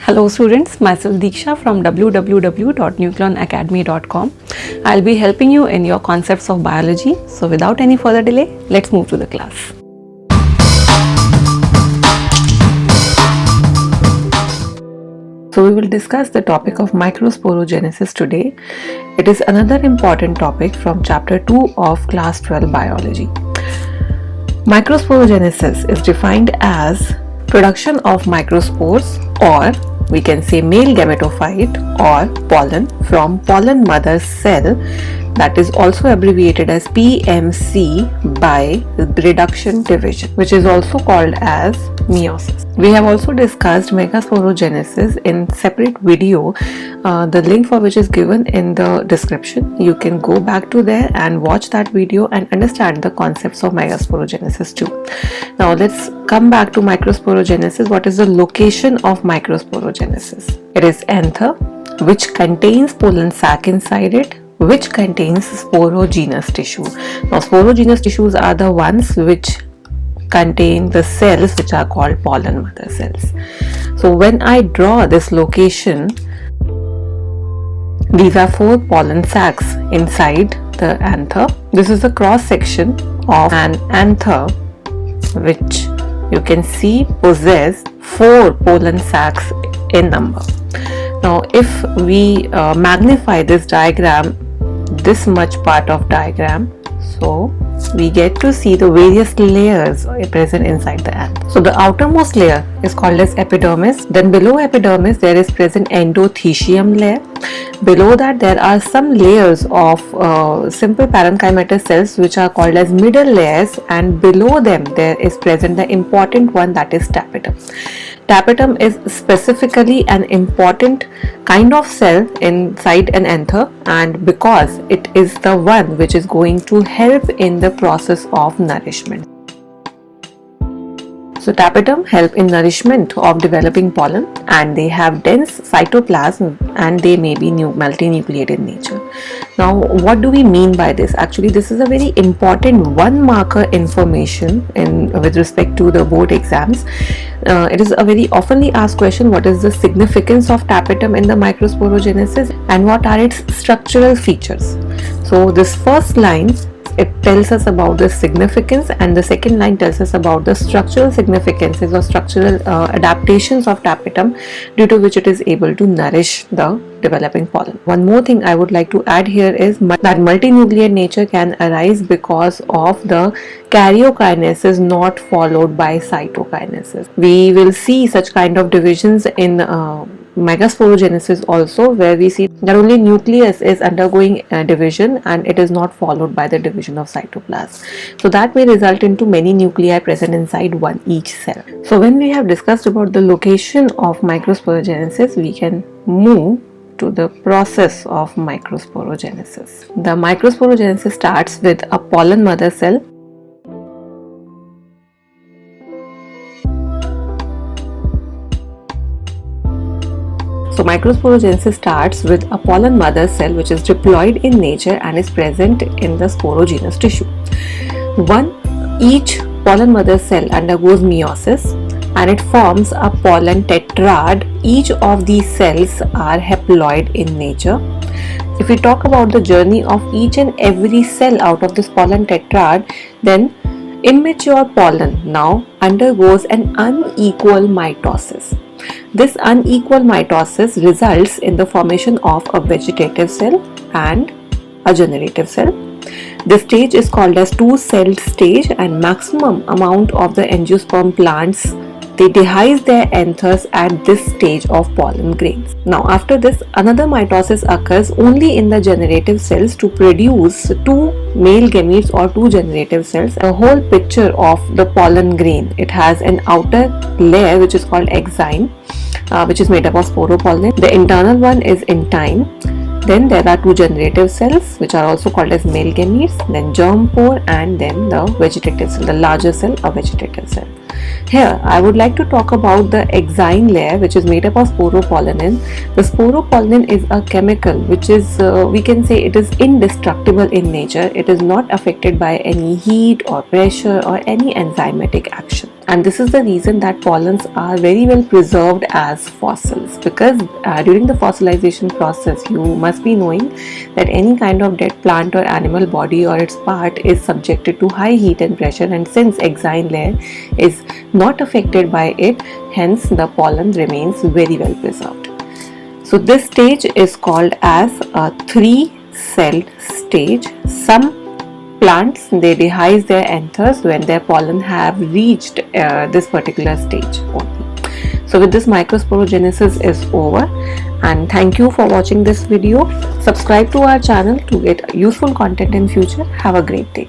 Hello students, myself Diksha from www.nucleonacademy.com. I'll be helping you in your concepts of biology. So without any further delay, let's move to the class. So we will discuss the topic of microsporogenesis today. It is another important topic from chapter 2 of class 12 biology. Microsporogenesis is defined as production of microspores, or we can say male gametophyte or pollen from pollen mother cell, that is also abbreviated as PMC by reduction division, which is also called as meiosis. We have also discussed megasporogenesis in separate video, the link for which is given in the description. You can go back to there and watch that video and understand the concepts of megasporogenesis too. Now let's come back to microsporogenesis. What is the location of microsporogenesis? It is anther, which contains pollen sac inside it, which contains sporogenous tissue. Now sporogenous tissues are the ones which contain the cells which are called pollen mother cells. So when I draw this location, these are 4 pollen sacs inside the anther. This is the cross section of an anther which you can see possess 4 pollen sacs in number. Now if we magnify this diagram, this much part of diagram, so we get to see the various layers present inside the anther. So the outermost layer is called as epidermis. Then below epidermis there is present endothecium layer. Below that there are some layers of simple parenchymatous cells which are called as middle layers, and below them there is present the important one, that is tapetum. Tapetum is specifically an important kind of cell inside an anther, and because it is the one which is going to help in the process of nourishment. So tapetum help in nourishment of developing pollen, and they have dense cytoplasm and they may be multinucleate in nature. Now what do we mean by this? Actually this is a very important one marker information with respect to the board exams. It is a very oftenly asked question: what is the significance of tapetum in the microsporogenesis and what are its structural features? So this first line, it tells us about the significance, and the second line tells us about the structural significances or structural adaptations of tapetum due to which it is able to nourish the developing pollen. One more thing I would like to add here is that multinucleate nature can arise because of the karyokinesis not followed by cytokinesis. We will see such kind of divisions in megasporogenesis also, where we see that only nucleus is undergoing division and it is not followed by the division of cytoplasm. So that may result into many nuclei present inside each cell. So when we have discussed about the location of microsporogenesis, we can move to the process of microsporogenesis. The microsporogenesis starts with a pollen mother cell. So microsporogenesis starts with a pollen mother cell which is diploid in nature and is present in the sporogenous tissue. Each pollen mother cell undergoes meiosis and it forms a pollen tetrad. Each of these cells are haploid in nature. If we talk about the journey of each and every cell out of this pollen tetrad, then immature pollen now undergoes an unequal mitosis. This unequal mitosis results in the formation of a vegetative cell and a generative cell. This stage is called as two-celled stage, and maximum amount of the angiosperm plants, they dehisce their anthers at this stage of pollen grains. Now after this, another mitosis occurs only in the generative cells to produce 2 male gametes or 2 generative cells. A whole picture of the pollen grain. It has an outer layer which is called exine, which is made up of sporopollen. The internal one is intine. Then there are 2 generative cells which are also called as male gametes, then germ pore, and then the vegetative cell, the larger cell, a vegetative cell. Here I would like to talk about the exine layer which is made up of sporopollenin. The sporopollenin is a chemical which is, we can say it is indestructible in nature. It is not affected by any heat or pressure or any enzymatic action. and this is the reason that pollens are very well preserved as fossils, because during the fossilization process you must be knowing that any kind of dead plant or animal body or its part is subjected to high heat and pressure, and since exine layer is not affected by it, hence the pollen remains very well preserved. So this stage is called as a 3-celled stage. Some plants, they dehisce their anthers when their pollen have reached this particular stage only. So with this, microsporogenesis is over, and thank you for watching this video. Subscribe to our channel to get useful content in future. Have a great day.